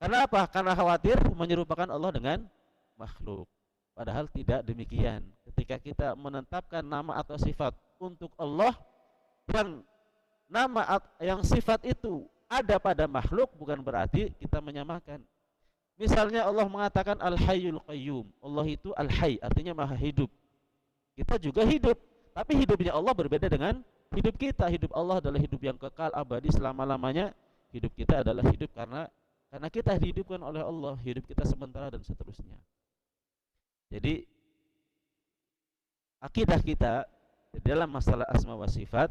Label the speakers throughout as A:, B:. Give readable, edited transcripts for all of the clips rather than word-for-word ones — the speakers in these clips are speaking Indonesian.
A: Karena apa? Karena khawatir menyerupakan Allah dengan makhluk. Padahal tidak demikian. Ketika kita menetapkan nama atau sifat untuk Allah yang yang sifat itu ada pada makhluk, bukan berarti kita menyamakan. Misalnya Allah mengatakan Al-Hayyul Qayyum. Allah itu Al-Hayy, artinya maha hidup. Kita juga hidup, tapi hidupnya Allah berbeda dengan hidup kita. Hidup Allah adalah hidup yang kekal abadi selama-lamanya. Hidup kita adalah hidup karena kita dihidupkan oleh Allah, hidup kita sementara dan seterusnya. Jadi akidah kita dalam masalah asma wa sifat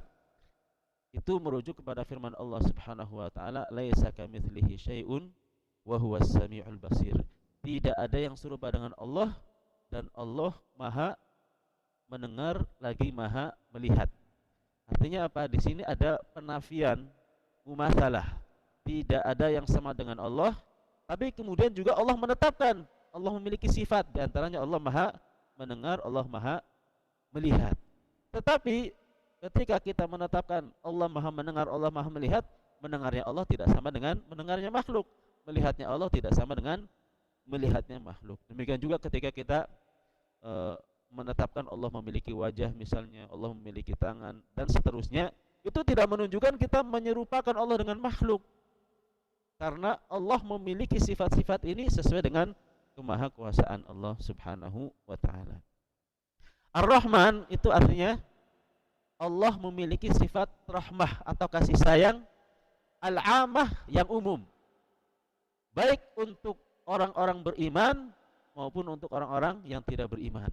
A: itu merujuk kepada firman Allah Subhanahu wa taala, laisa kamitslihi syai'un wa huwas samiul basir. Tidak ada yang serupa dengan Allah, dan Allah Maha mendengar lagi Maha melihat. Artinya apa? Di sini ada penafian mumatsalah. Tidak ada yang sama dengan Allah, tapi kemudian juga Allah menetapkan Allah memiliki sifat, di antaranya Allah Maha mendengar, Allah Maha melihat. Tetapi ketika kita menetapkan Allah Maha mendengar, Allah Maha melihat, mendengarnya Allah tidak sama dengan mendengarnya makhluk, melihatnya Allah tidak sama dengan melihatnya makhluk. Demikian juga ketika kita menetapkan Allah memiliki wajah, misalnya Allah memiliki tangan dan seterusnya, itu tidak menunjukkan kita menyerupakan Allah dengan makhluk, karena Allah memiliki sifat-sifat ini sesuai dengan kemahakuasaan Allah Subhanahu wa taala. Ar-Rahman itu artinya Allah memiliki sifat rahmah atau kasih sayang al-amah yang umum, baik untuk orang-orang beriman maupun untuk orang-orang yang tidak beriman.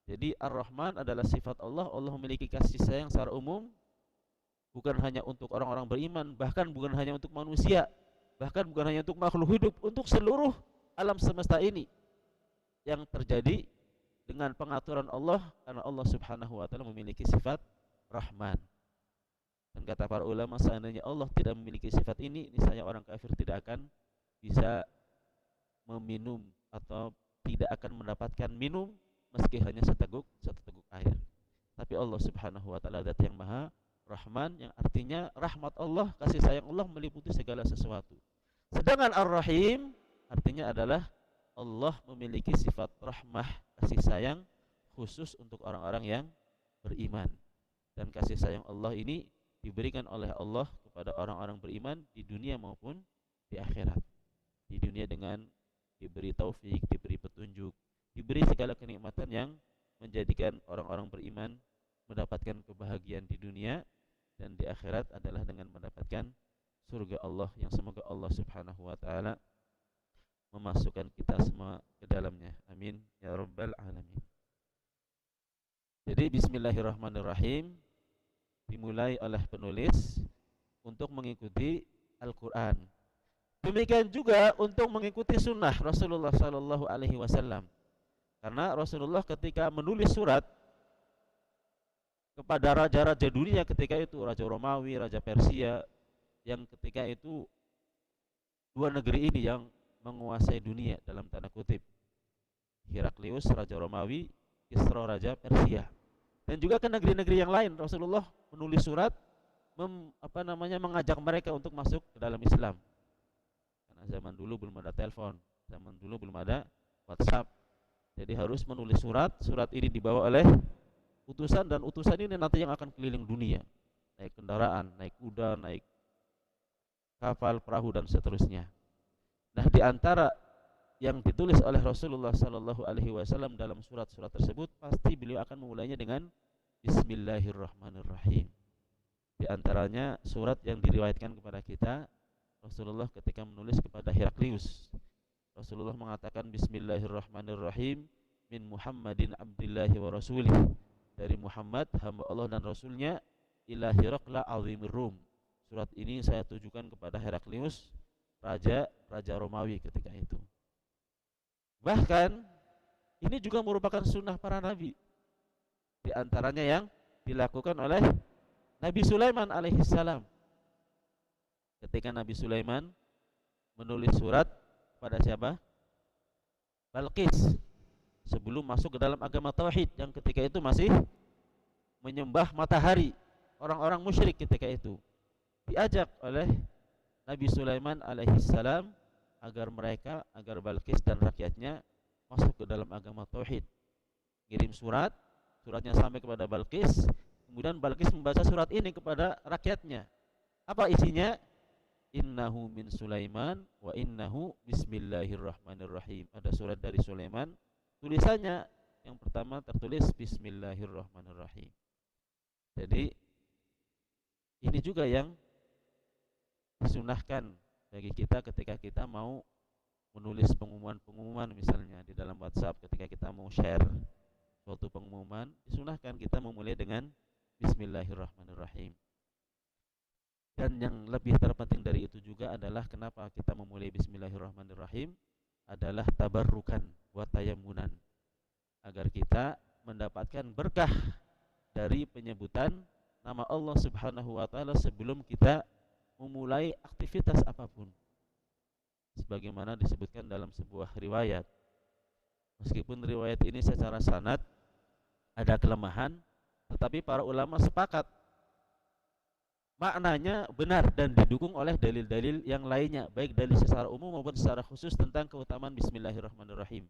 A: Jadi Ar-Rahman adalah sifat Allah. Allah memiliki kasih sayang secara umum, bukan hanya untuk orang-orang beriman, bahkan bukan hanya untuk manusia, bahkan bukan hanya untuk makhluk hidup, untuk seluruh alam semesta ini yang terjadi dengan pengaturan Allah, karena Allah Subhanahu wa taala memiliki sifat Rahman. Dan kata para ulama, seandainya Allah tidak memiliki sifat ini, niscaya orang kafir tidak akan bisa meminum atau tidak akan mendapatkan minum meski hanya seteguk air. Tapi Allah Subhanahu wa taala zat yang Maha Rahman, yang artinya rahmat Allah, kasih sayang Allah meliputi segala sesuatu. Sedangkan Ar-Rahim artinya adalah Allah memiliki sifat rahmah, kasih sayang khusus untuk orang-orang yang beriman. Dan kasih sayang Allah ini diberikan oleh Allah kepada orang-orang beriman di dunia maupun di akhirat. Di dunia dengan diberi taufik, diberi petunjuk, diberi segala kenikmatan yang menjadikan orang-orang beriman mendapatkan kebahagiaan di dunia, dan di akhirat adalah dengan mendapatkan surga Allah, yang semoga Allah Subhanahu wa taala memasukkan kita semua ke dalamnya. Amin ya rabbal alamin. Jadi bismillahirrahmanirrahim dimulai oleh penulis untuk mengikuti Al-Qur'an. Demikian juga untuk mengikuti sunnah Rasulullah sallallahu alaihi wasallam. Karena Rasulullah ketika menulis surat kepada raja-raja dunia ketika itu, Raja Romawi, Raja Persia, yang ketika itu dua negeri ini yang menguasai dunia dalam tanda kutip. Heraklius Raja Romawi, Kisra Raja Persia. Dan juga ke negeri-negeri yang lain Rasulullah menulis surat mengajak mereka untuk masuk ke dalam Islam. Karena zaman dulu belum ada telepon, zaman dulu belum ada WhatsApp. Jadi harus menulis surat. Surat ini dibawa oleh utusan, dan utusan ini nanti yang akan keliling dunia, naik kendaraan, naik kuda, naik kapal, perahu dan seterusnya. Nah, di antara yang ditulis oleh Rasulullah sallallahu alaihi wasallam dalam surat-surat tersebut, pasti beliau akan memulainya dengan Bismillahirrahmanirrahim. Di antaranya surat yang diriwayatkan kepada kita, Rasulullah ketika menulis kepada Heraklius, Rasulullah mengatakan Bismillahirrahmanirrahim, min Muhammadin abdillahi wa rasulih, dari Muhammad hamba Allah dan Rasulnya, ila Herakla azimir Rum. Surat ini saya tujukan kepada Heraklius, Raja Romawi ketika itu. Bahkan ini juga merupakan sunnah para nabi. Di antaranya yang dilakukan oleh Nabi Sulaiman alaihissalam. Ketika Nabi Sulaiman menulis surat pada siapa? Balqis, sebelum masuk ke dalam agama tauhid, yang ketika itu masih menyembah matahari, orang-orang musyrik ketika itu. Diajak oleh Nabi Sulaiman alaihissalam agar Balqis dan rakyatnya masuk ke dalam agama tauhid. Kirim suratnya sampai kepada Balqis, kemudian Balqis membaca surat ini kepada rakyatnya. Apa isinya? Innahu min Sulaiman wa innahu bismillahirrahmanirrahim. Ada surat dari Sulaiman, tulisannya yang pertama tertulis bismillahirrahmanirrahim. Jadi ini juga yang disunahkan bagi kita ketika kita mau menulis pengumuman-pengumuman, misalnya di dalam WhatsApp, ketika kita mau share suatu pengumuman, disunahkan kita memulai dengan bismillahirrahmanirrahim. Dan yang lebih terpenting dari itu juga adalah kenapa kita memulai bismillahirrahmanirrahim adalah tabarrukan wa tayammunan, agar kita mendapatkan berkah dari penyebutan nama Allah Subhanahu wa taala sebelum kita memulai aktivitas apapun. Sebagaimana disebutkan dalam sebuah riwayat. Meskipun riwayat ini secara sanad ada kelemahan, tetapi para ulama sepakat maknanya benar dan didukung oleh dalil-dalil yang lainnya, baik dalil secara umum maupun secara khusus tentang keutamaan bismillahirrahmanirrahim.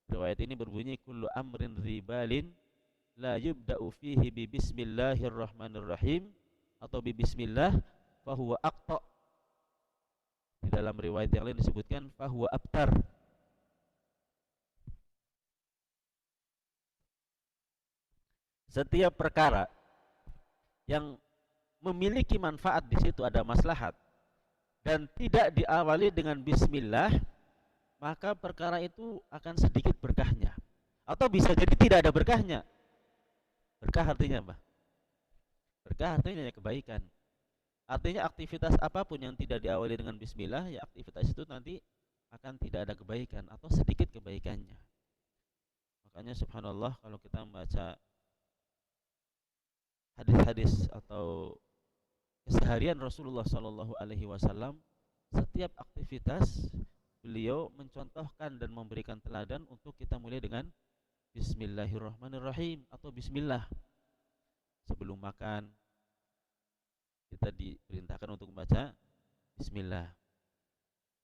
A: Riwayat ini berbunyi kullu amrin ribalin la yubda'u fihi bi bismillahirrahmanirrahim atau bi bismillah fahuwa aqta. Di dalam riwayat yang lain disebutkan fahuwa abtar. Setiap perkara yang memiliki manfaat, di situ ada maslahat, dan tidak diawali dengan bismillah, maka perkara itu akan sedikit berkahnya, atau bisa jadi tidak ada berkahnya. Berkah artinya apa? Berkah artinya kebaikan. Artinya aktivitas apapun yang tidak diawali dengan bismillah, ya aktivitas itu nanti akan tidak ada kebaikan atau sedikit kebaikannya. Makanya subhanallah, kalau kita membaca hadis-hadis atau keseharian Rasulullah Sallallahu Alaihi Wasallam, setiap aktivitas beliau mencontohkan dan memberikan teladan untuk kita mulai dengan bismillahirrahmanirrahim atau bismillah. Sebelum makan kita diperintahkan untuk membaca bismillah.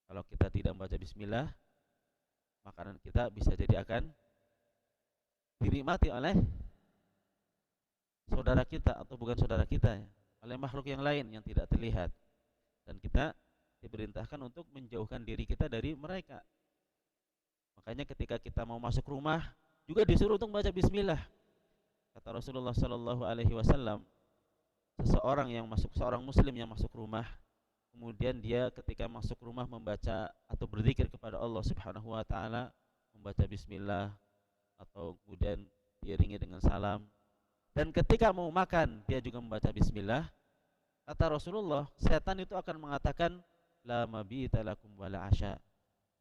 A: Kalau kita tidak membaca bismillah, makanan kita bisa jadi akan dinikmati oleh saudara kita atau bukan saudara kita ya, oleh makhluk yang lain yang tidak terlihat, dan kita diperintahkan untuk menjauhkan diri kita dari mereka. Makanya ketika kita mau masuk rumah juga disuruh untuk membaca bismillah. Kata Rasulullah Sallallahu Alaihi Wasallam, seorang muslim yang masuk rumah, kemudian dia ketika masuk rumah membaca atau berzikir kepada Allah Subhanahu wa taala, membaca bismillah atau kemudian diiringi dengan salam, dan ketika mau makan dia juga membaca bismillah, kata Rasulullah, setan itu akan mengatakan la mabita lakum wala asya,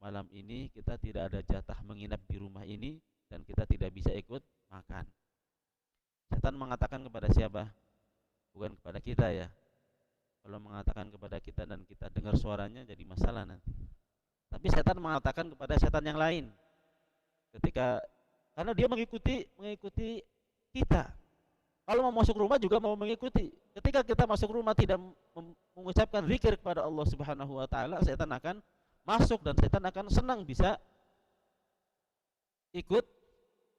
A: malam ini kita tidak ada jatah menginap di rumah ini dan kita tidak bisa ikut makan. Setan mengatakan kepada siapa? Bukan kepada kita ya. Kalau mengatakan kepada kita dan kita dengar suaranya jadi masalah nanti. Tapi setan mengatakan kepada setan yang lain. Karena dia mengikuti kita. Kalau mau masuk rumah juga mau mengikuti. Ketika kita masuk rumah tidak mengucapkan zikir kepada Allah Subhanahu wa taala, setan akan masuk dan setan akan senang bisa ikut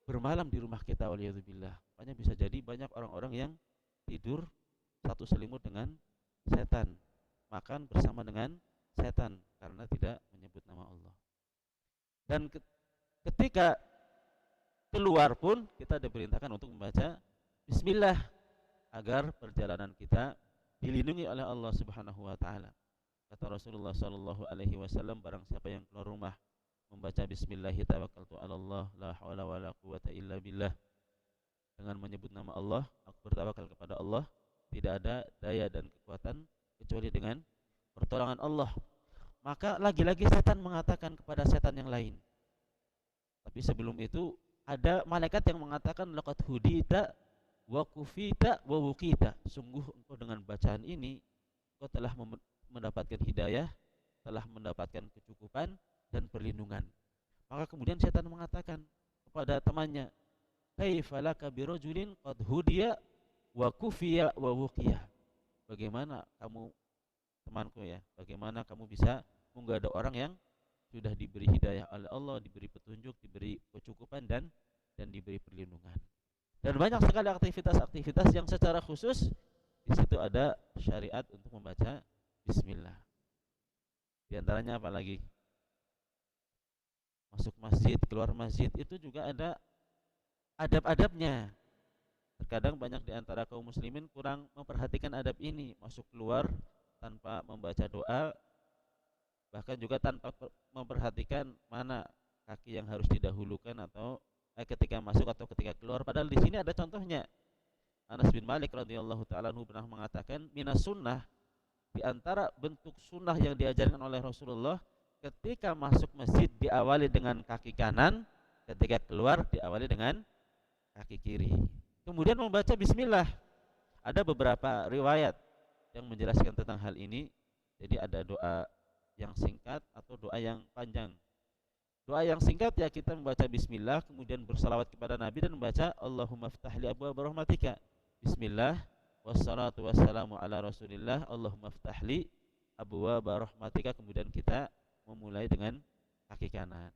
A: bermalam di rumah kita, waliyadzubillah. Makanya bisa jadi banyak orang-orang yang tidur satu selimut dengan setan, makan bersama dengan setan karena tidak menyebut nama Allah. Dan ketika keluar pun kita diperintahkan untuk membaca bismillah agar perjalanan kita dilindungi oleh Allah Subhanahu wa taala. Kata Rasulullah sallallahu alaihi wasallam, barang siapa yang keluar rumah membaca bismillah tawakkaltu 'ala Allah la haula wala quwwata illa billah, dengan menyebut nama Allah, aku bertawakal kepada Allah, tidak ada daya dan kekuatan kecuali dengan pertolongan Allah. Maka lagi-lagi setan mengatakan kepada setan yang lain. Tapi sebelum itu ada malaikat yang mengatakan laqad hudita wa kufita wa wuqita, sungguh engkau dengan bacaan ini engkau telah mendapatkan hidayah, telah mendapatkan kecukupan dan perlindungan. Maka kemudian setan mengatakan kepada temannya, kaifa laka birajulin qad hudiya wa kufiya wa wuqiya, bagaimana kamu temanku ya, bagaimana kamu bisa menggoda orang yang sudah diberi hidayah oleh Allah, diberi petunjuk, diberi kecukupan dan diberi perlindungan. Dan banyak sekali aktivitas-aktivitas yang secara khusus di situ ada syariat untuk membaca bismillah. Di antaranya apa lagi? Masuk masjid, keluar masjid itu juga ada adab-adabnya. Terkadang banyak di antara kaum muslimin kurang memperhatikan adab ini, masuk keluar tanpa membaca doa, bahkan juga tanpa memperhatikan mana kaki yang harus didahulukan atau ketika masuk atau ketika keluar. Padahal di sini ada contohnya. Anas bin Malik radhiyallahu taala anhu pernah mengatakan, minas sunnah, di antara bentuk sunnah yang diajarkan oleh Rasulullah, ketika masuk masjid diawali dengan kaki kanan, ketika keluar diawali dengan kaki kiri. Kemudian membaca bismillah. Ada beberapa riwayat yang menjelaskan tentang hal ini. Jadi ada doa yang singkat atau doa yang panjang. Doa yang singkat ya kita membaca bismillah, kemudian bersalawat kepada Nabi dan membaca Allahumma ftahli abwaaba rahmatika. Bismillah wassalatu wassalamu ala Rasulillah. Allahumma ftahli abwaaba rahmatika. Kemudian kita memulai dengan kaki kanan.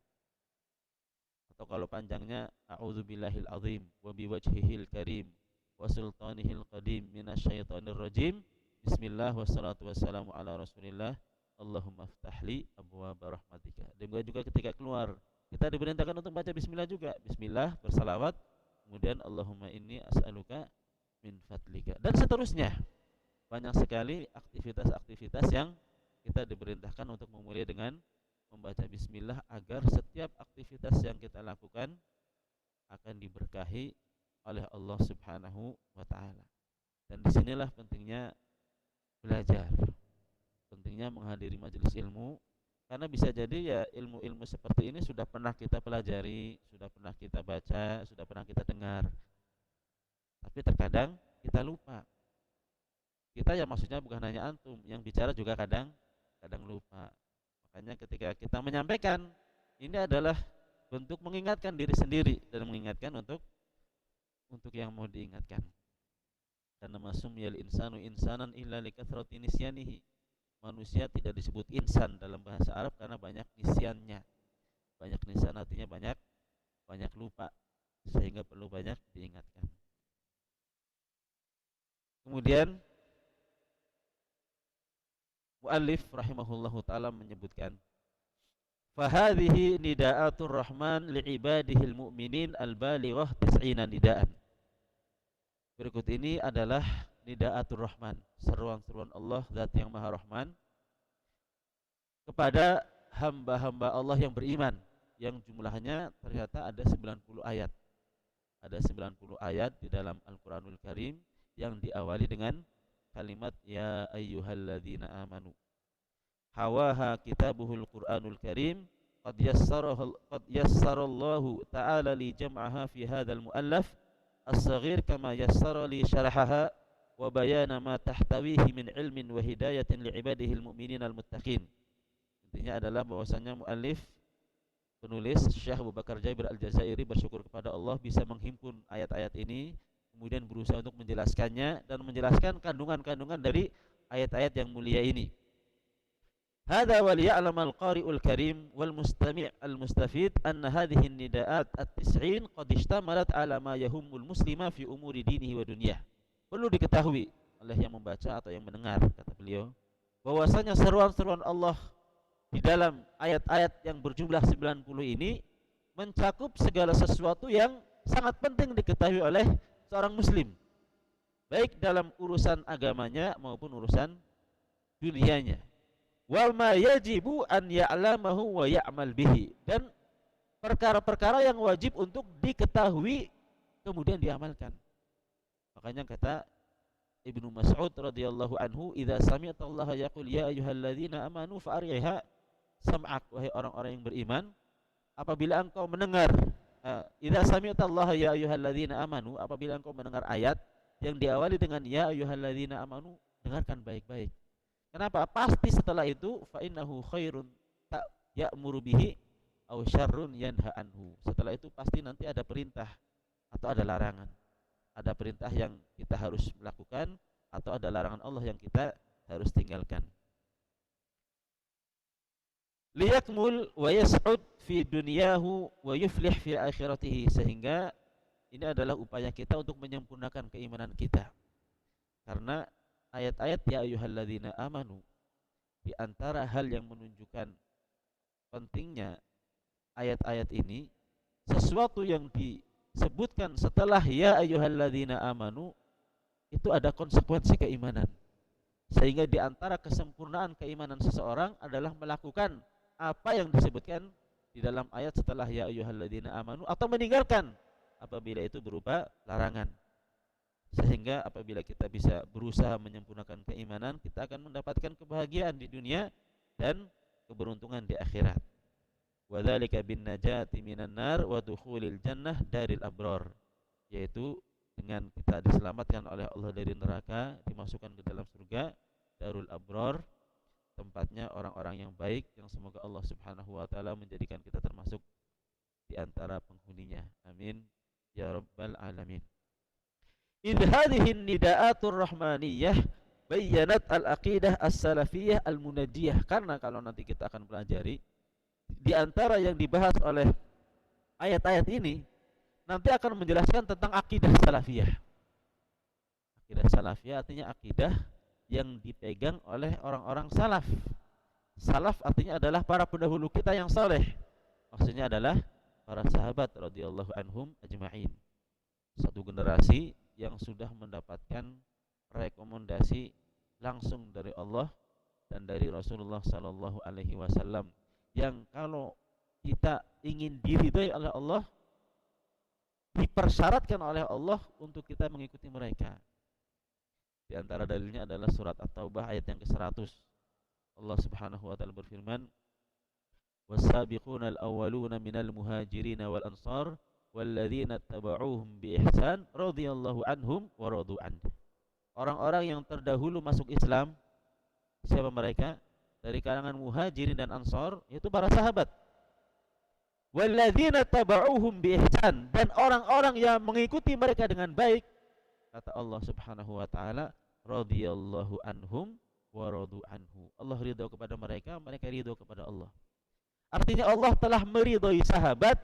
A: Atau kalau panjangnya a'udzubillahil azim wa biwajhihil karim wa sultanihil qadim minasyaitonir rajim. Bismillah wassalatu wassalamu ala Rasulillah. Allahumma ftahli abwaaba rahmatika. Demikian juga ketika keluar kita diperintahkan untuk baca bismillah juga. Bismillah, bersalawat, kemudian Allahumma inni as'aluka min fadlika, dan seterusnya. Banyak sekali aktivitas-aktivitas yang kita diperintahkan untuk memulai dengan membaca bismillah agar setiap aktivitas yang kita lakukan akan diberkahi oleh Allah Subhanahu wa taala. Dan disinilah pentingnya belajar, pentingnya menghadiri majelis ilmu, karena bisa jadi ya ilmu-ilmu seperti ini sudah pernah kita pelajari, sudah pernah kita baca, sudah pernah kita dengar, tapi terkadang kita lupa. Kita ya maksudnya bukan hanya antum, yang bicara juga kadang lupa. Makanya ketika kita menyampaikan, ini adalah bentuk mengingatkan diri sendiri dan mengingatkan untuk yang mau diingatkan. Karena masumiyal insanu insanan illa likathrati nisyanihi. Manusia tidak disebut insan dalam bahasa Arab karena banyak nisyannya. Banyak nisyan artinya banyak lupa, sehingga perlu banyak diingatkan. Kemudian muallif rahimahullahu taala menyebutkan, fahadhihi nidaatur rahman li'ibadihil mu'minin al-balighah 90 nidaan. Berikut ini adalah nidaatur rahman, seruan-seruan Allah Zat yang Maha Rahman kepada hamba-hamba Allah yang beriman, yang jumlahnya ternyata ada 90 ayat. Ada 90 ayat di dalam Al-Qur'anul Karim yang diawali dengan kalimat ya ayyuhalladzina amanu. Hawaha kitabuhul Qur'anul Karim qad yassarallahu ta'ala li jam'aha fi hadzal muallaf as-saghir kama yassara li syarahaha wa bayana ma tahtawihi min ilmin wa hidayatin li ibadihil mu'minin al-muttaqin. Intinya adalah bahwasanya muallif, penulis Syekh Abu Bakar Jabir Al-Jazairi bersyukur kepada Allah bisa menghimpun ayat-ayat ini, kemudian berusaha untuk menjelaskannya dan menjelaskan kandungan-kandungan dari ayat-ayat yang mulia ini. Hadza wa liya'lam al-qari'ul karim wal mustami' al-mustafid anna hadhihi an-nida'at at-90 qad ishtamalat 'ala ma yahummul muslima fi umuri dinihi wa dunyah. Perlu diketahui oleh yang membaca atau yang mendengar, kata beliau, bahwasanya seruan-seruan Allah di dalam ayat-ayat yang berjumlah 90 ini mencakup segala sesuatu yang sangat penting diketahui oleh seorang muslim, baik dalam urusan agamanya maupun urusan dunianya. Wa ma yajibu an ya'lamahu wa ya'mal bihi, dan perkara-perkara yang wajib untuk diketahui kemudian diamalkan. Makanya kata Ibnu Mas'ud radhiyallahu anhu, "Idza sami'ta Allah yaqul ya ayyuhalladzina amanu fa'riha sam'ak." Wahai orang-orang yang beriman, apabila engkau mendengar idza sami'ta Allah ya ayyuhalladzina amanu, apabila engkau mendengar ayat yang diawali dengan ya ayyuhalladzina amanu, dengarkan baik-baik. Kenapa? Pasti setelah itu fa innahu khairun ta ya'muru bihi aw syarrun yanha anhu. Setelah itu pasti nanti ada perintah atau ada larangan. Ada perintah yang kita harus melakukan atau ada larangan Allah yang kita harus tinggalkan. liyakmul wa yas'ud fi dunyahu wa yuflih fi akhiratihi, sehingga ini adalah upaya kita untuk menyempurnakan keimanan kita. Karena ayat-ayat ya ayyuhalladzina amanu, di antara hal yang menunjukkan pentingnya ayat-ayat ini, sesuatu yang disebutkan setelah ya ayyuhalladzina amanu itu ada konsekuensi keimanan. Sehingga di antara kesempurnaan keimanan seseorang adalah melakukan apa yang disebutkan di dalam ayat setelah ya ayyuhalladzina amanu, atau meninggalkan apabila itu berupa larangan. Sehingga apabila kita bisa berusaha menyempurnakan keimanan, kita akan mendapatkan kebahagiaan di dunia dan keberuntungan di akhirat. Wa dzalika bin najati minan nar wa dukhulil jannah daril abrar, yaitu dengan kita diselamatkan oleh Allah dari neraka, dimasukkan ke dalam surga darul abrar, tempatnya orang-orang yang baik, yang semoga Allah Subhanahu wa taala menjadikan kita termasuk di antara penghuninya. Amin ya rabbal alamin. Idh hadhihi nidaatur rahmaniyah bayyanat al-aqidah as-salafiyah al-munajjiyah. Karena kalau nanti kita akan pelajari di antara yang dibahas oleh ayat-ayat ini, nanti akan menjelaskan tentang akidah salafiyah. Akidah salafiyah artinya akidah yang dipegang oleh orang-orang salaf. Salaf artinya adalah para pendahulu kita yang saleh. Maksudnya adalah para sahabat radhiyallahu anhum ajma'in. Satu generasi yang sudah mendapatkan rekomendasi langsung dari Allah dan dari Rasulullah sallallahu alaihi wasallam, yang kalau kita ingin diridhai oleh Allah, dipersyaratkan oleh Allah untuk kita mengikuti mereka. Di antara dalilnya adalah surat At-Taubah ayat yang ke-100. Allah Subhanahu wa taala berfirman, "Was-sabiquna al-awwaluna minal muhajirin wal ansar walladzina tabauhum bi ihsan radhiyallahu anhum wa radu an." Orang-orang yang terdahulu masuk Islam, siapa mereka? Dari kalangan muhajirin dan ansar, yaitu para sahabat. Walladzina tabauhum bi ihsan, dan orang-orang yang mengikuti mereka dengan baik, kata Allah Subhanahu wa taala, radhiyallahu anhum wa radu anhu. Allah ridha kepada mereka, mereka ridha kepada Allah. Artinya Allah telah meridhai sahabat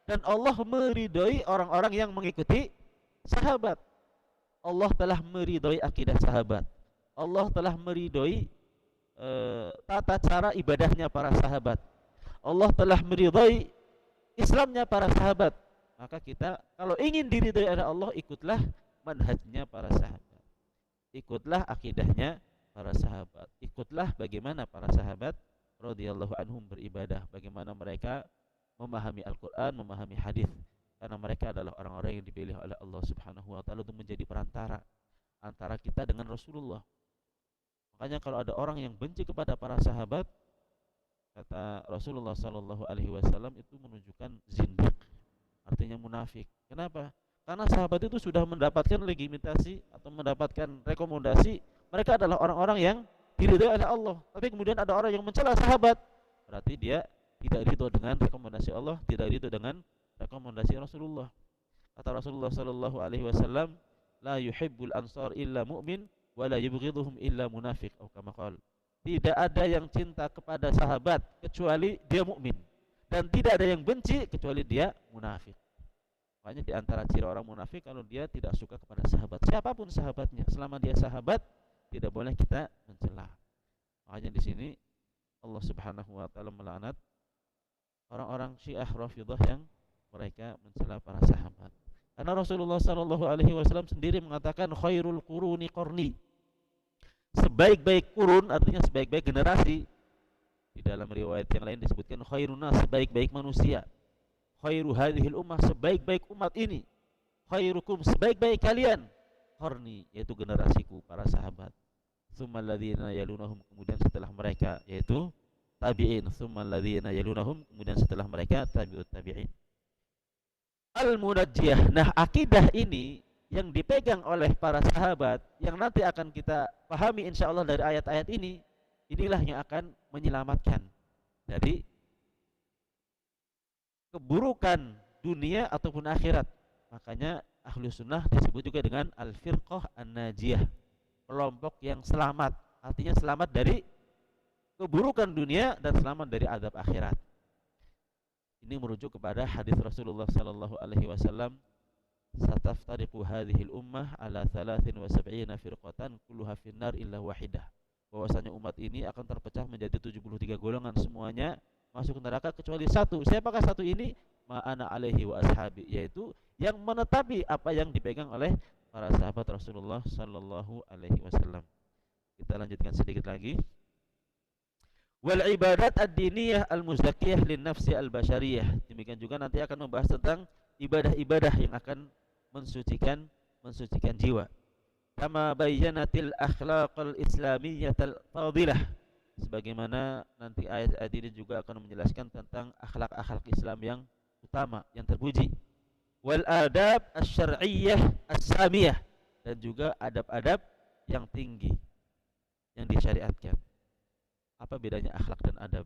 A: dan Allah meridhai orang-orang yang mengikuti sahabat. Allah telah meridhai akidah sahabat. Allah telah meridhai tata cara ibadahnya para sahabat. Allah telah meridhai Islamnya para sahabat. Maka kita kalau ingin diridhai oleh Allah, ikutlah manhajnya para sahabat. Ikutlah akidahnya para sahabat. Ikutlah bagaimana para sahabat radhiyallahu anhum beribadah, bagaimana mereka memahami Al-Quran, memahami hadis, karena mereka adalah orang-orang yang dipilih oleh Allah Subhanahu wa taala untuk menjadi perantara antara kita dengan Rasulullah. Makanya kalau ada orang yang benci kepada para sahabat, kata Rasulullah sallallahu alaihi wasallam, itu menunjukkan zindiq, artinya munafik. Kenapa? Karena sahabat itu sudah mendapatkan legitimasi atau mendapatkan rekomendasi, mereka adalah orang-orang yang diridhai oleh Allah. Tapi kemudian ada orang yang mencela sahabat, berarti dia tidak ridho dengan rekomendasi Allah, tidak ridho dengan rekomendasi Rasulullah. Kata Rasulullah sallallahu alaihi wasallam, la yuhibbul ansar illa mu'min wa la yubghiduhum illa munafiq, atau kama qala. Tidak ada yang cinta kepada sahabat kecuali dia mukmin, dan tidak ada yang benci kecuali dia munafik. Makanya di antara ciri orang munafik kalau dia tidak suka kepada sahabat, siapapun sahabatnya, selama dia sahabat tidak boleh kita mencela. Makanya di sini Allah Subhanahu wa taala melaknat orang-orang Syiah Rafidhah yang mereka mencela para sahabat. Karena Rasulullah sallallahu alaihi wasallam sendiri mengatakan khairul quruni qarni. Sebaik-baik kurun artinya sebaik-baik generasi. Di dalam riwayat yang lain disebutkan khairun nas, sebaik-baik manusia. Khairu hadhil ummah, sebaik-baik umat ini. Khairukum, sebaik-baik kalian. Qarni, yaitu generasiku, para sahabat. Tsummal ladzina yalunahum, kemudian setelah mereka yaitu tabi'in. Tsummal ladzina yalunahum, kemudian setelah mereka tabi'ut tabi'in. Al-munajjiyah. Nah, akidah ini yang dipegang oleh para sahabat, yang nanti akan kita pahami insyaallah dari ayat-ayat ini, inilah yang akan menyelamatkan dari keburukan dunia ataupun akhirat. Makanya ahlu sunnah disebut juga dengan al-firqah an-najiyah, kelompok yang selamat. Artinya selamat dari keburukan dunia dan selamat dari azab akhirat. Ini merujuk kepada hadis Rasulullah sallallahu alaihi wasallam, "Sataftariqu hadhil ummah ala 73 firqatan kulluha finnar illa wahidah." Bahwasanya umat ini akan terpecah menjadi 73 golongan, semuanya masuk neraka kecuali satu. Siapakah satu ini? Ma'ana alaihi wa ashabi, yaitu yang menetapi apa yang dipegang oleh para sahabat Rasulullah sallallahu alaihi wasallam. Kita lanjutkan sedikit lagi. Wal ibadat ad-diniyah al-muzakkiyah lin nafsi al-bashariyah. Demikian juga nanti akan membahas tentang ibadah-ibadah yang akan mensucikan jiwa. Kama bayyanatil akhlaqal islamiyyatal fadilah. Sebagaimana nanti ayat-ayat ini juga akan menjelaskan tentang akhlak-akhlak Islam yang utama, yang terpuji. Wal adab asy-syar'iyyah as-samiyah, dan juga adab-adab yang tinggi yang disyariatkan. Apa bedanya akhlak dan adab?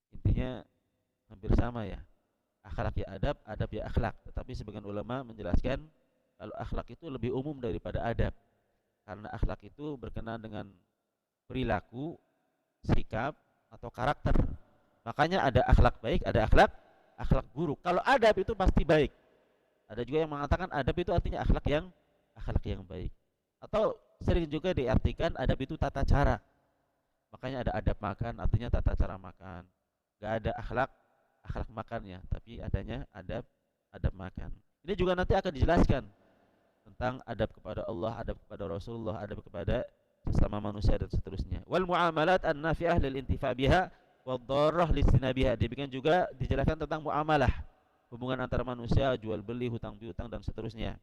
A: Intinya hampir sama ya. Akhlak ya adab, adab ya akhlak. Tetapi sebagian ulama menjelaskan kalau akhlak itu lebih umum daripada adab. Karena akhlak itu berkenaan dengan perilaku, sikap, atau karakter. Makanya ada akhlak baik, ada akhlak buruk. Kalau adab itu pasti baik. Ada juga yang mengatakan adab itu artinya akhlak yang baik. Atau sering juga diartikan adab itu tata cara. Makanya ada adab makan, artinya tata cara makan. Gak ada akhlak makannya, tapi adanya adab makan. Ini juga nanti akan dijelaskan tentang adab kepada Allah, adab kepada Rasulullah, adab kepada sesama manusia dan seterusnya. Wal muamalat an-nafi'ah lil intifa' biha wad dharrah listinabiha. Demikian juga dijelaskan tentang muamalah, hubungan antara manusia, jual beli, hutang piutang dan seterusnya,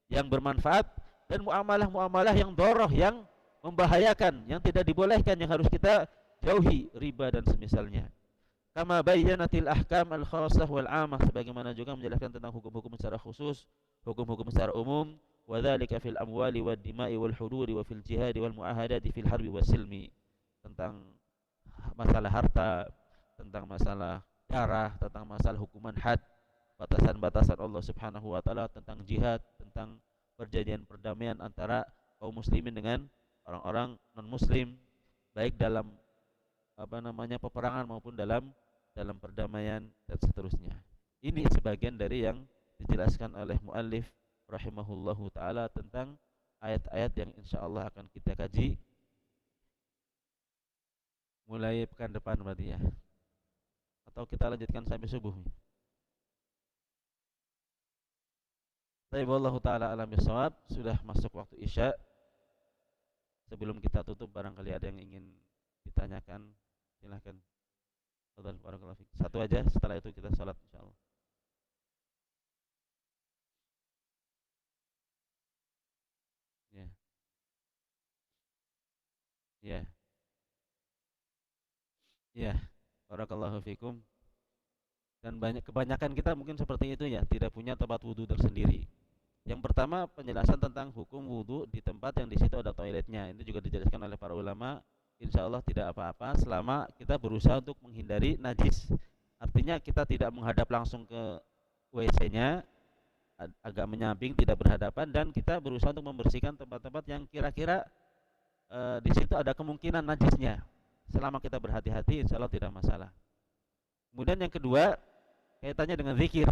A: yang bermanfaat, dan muamalah yang dharrah, yang membahayakan, yang tidak dibolehkan, yang harus kita jauhi, riba dan semisalnya. Kama bayyanatil ahkam al-khassah wal 'amah, sebagaimana juga menjelaskan tentang hukum-hukum secara khusus, hukum-hukum secara umum, wa dzalika fil amwali wad dima'i wal hududi wa fil jihad wal muahadati fil harbi was silmi, tentang masalah harta, tentang masalah darah, tentang masalah hukuman had, batasan-batasan Allah Subhanahu wa taala, tentang jihad, tentang perjanjian perdamaian antara kaum muslimin dengan orang-orang non-muslim, baik dalam peperangan maupun dalam perdamaian dan seterusnya. Ini sebagian dari yang dijelaskan oleh muallif rahimahullahu taala tentang ayat-ayat yang insyaallah akan kita kaji mulai pekan depan berarti ya. Atau kita lanjutkan sampai subuh. Baik, wallahu taala alam bisawab. Sudah masuk waktu Isya. Sebelum kita tutup, barangkali ada yang ingin ditanyakan, silahkan. Barakallahu fiik. Satu aja, setelah itu kita salat insyaallah. Ya. Ya. Ya. Barakallahu fiikum. Dan kebanyakan kita mungkin seperti itu ya, tidak punya tempat wudu tersendiri. Yang pertama, penjelasan tentang hukum wudu di tempat yang di situ ada toiletnya. Ini juga dijelaskan oleh para ulama. Insya Allah tidak apa-apa selama kita berusaha untuk menghindari najis. Artinya kita tidak menghadap langsung ke WC-nya, agak menyamping, tidak berhadapan, dan kita berusaha untuk membersihkan tempat-tempat yang kira-kira di situ ada kemungkinan najisnya. Selama kita berhati-hati, insya Allah tidak masalah. Kemudian yang kedua, kaitannya dengan zikir.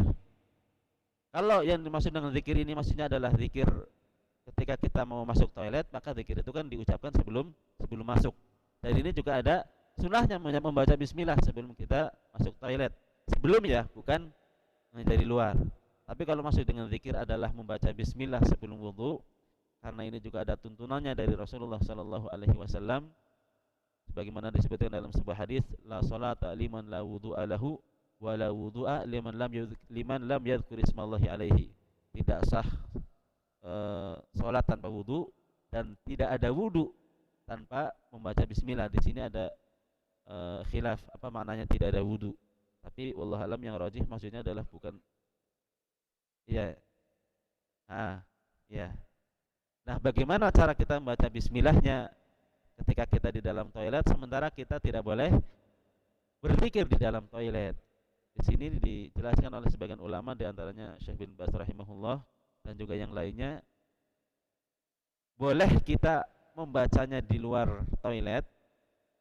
A: Kalau yang dimaksud dengan zikir ini maksudnya adalah zikir ketika kita mau masuk toilet, maka zikir itu kan diucapkan sebelum masuk. Dan ini juga ada sunahnya membaca bismillah sebelum kita masuk toilet. Sebelum ya, bukan dari luar. Tapi kalau maksud dengan zikir adalah membaca bismillah sebelum wudu, karena ini juga ada tuntunannya dari Rasulullah sallallahu alaihi wasallam, sebagaimana disebutkan dalam sebuah hadis, la salata liman la wudu'a lahu wa la wudu'a liman lam yadhkur ismallahi alaihi. Tidak sah salat tanpa wudu, dan tidak ada wudu tanpa membaca bismillah. Di sini ada khilaf apa maknanya tidak ada wudu. Tapi wallahu alam yang rajih maksudnya adalah bukan ya. Ya. Nah, bagaimana cara kita membaca bismillahnya ketika kita di dalam toilet sementara kita tidak boleh berzikir di dalam toilet? Di sini dijelaskan oleh sebagian ulama, di antaranya Syekh bin Baz rahimahullah dan juga yang lainnya, boleh kita membacanya di luar toilet,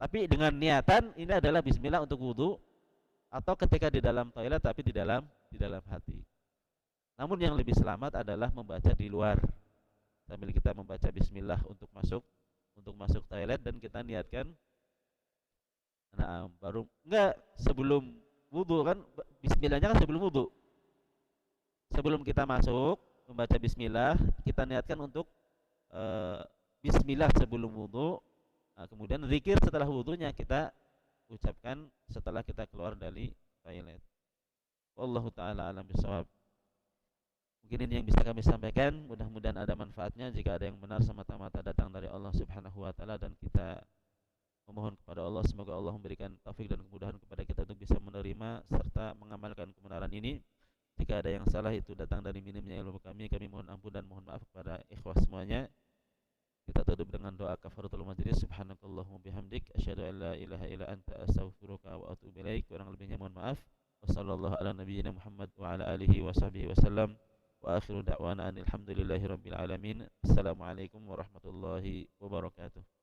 A: tapi dengan niatan ini adalah bismillah untuk wudhu, atau ketika di dalam toilet tapi di dalam hati. Namun yang lebih selamat adalah membaca di luar sambil kita membaca bismillah untuk masuk toilet, dan kita niatkan, nah baru enggak sebelum wudhu kan, bismillahnya kan sebelum wudhu. Sebelum kita masuk membaca bismillah, kita niatkan untuk bismillah sebelum wudhu. Nah, kemudian zikir setelah wudhunya kita ucapkan setelah kita keluar dari toilet. Wallahu taala alam bisawab. Mungkin ini yang bisa kami sampaikan, mudah-mudahan ada manfaatnya. Jika ada yang benar semata-mata datang dari Allah Subhanahu wa taala, dan kita memohon kepada Allah semoga Allah memberikan taufik dan kemudahan kepada kita untuk bisa menerima serta mengamalkan kebenaran ini. Jika ada yang salah itu datang dari minimnya ilmu kami mohon ampun dan mohon maaf kepada ikhwah semuanya. Kita tutup dengan doa kafaratul majlis. Subhanakallahumma bihamdik asyhadu an la ilaha illa anta astaghfiruka wa atubu ilaik. Kurang lebihnya mohon maaf. Wassallallahu ala nabiyyina Muhammad wa ala alihi wa sahbihi wasallam. Wa akhiru da'wana alhamdulillahi rabbil alamin. Assalamualaikum warahmatullahi wabarakatuh.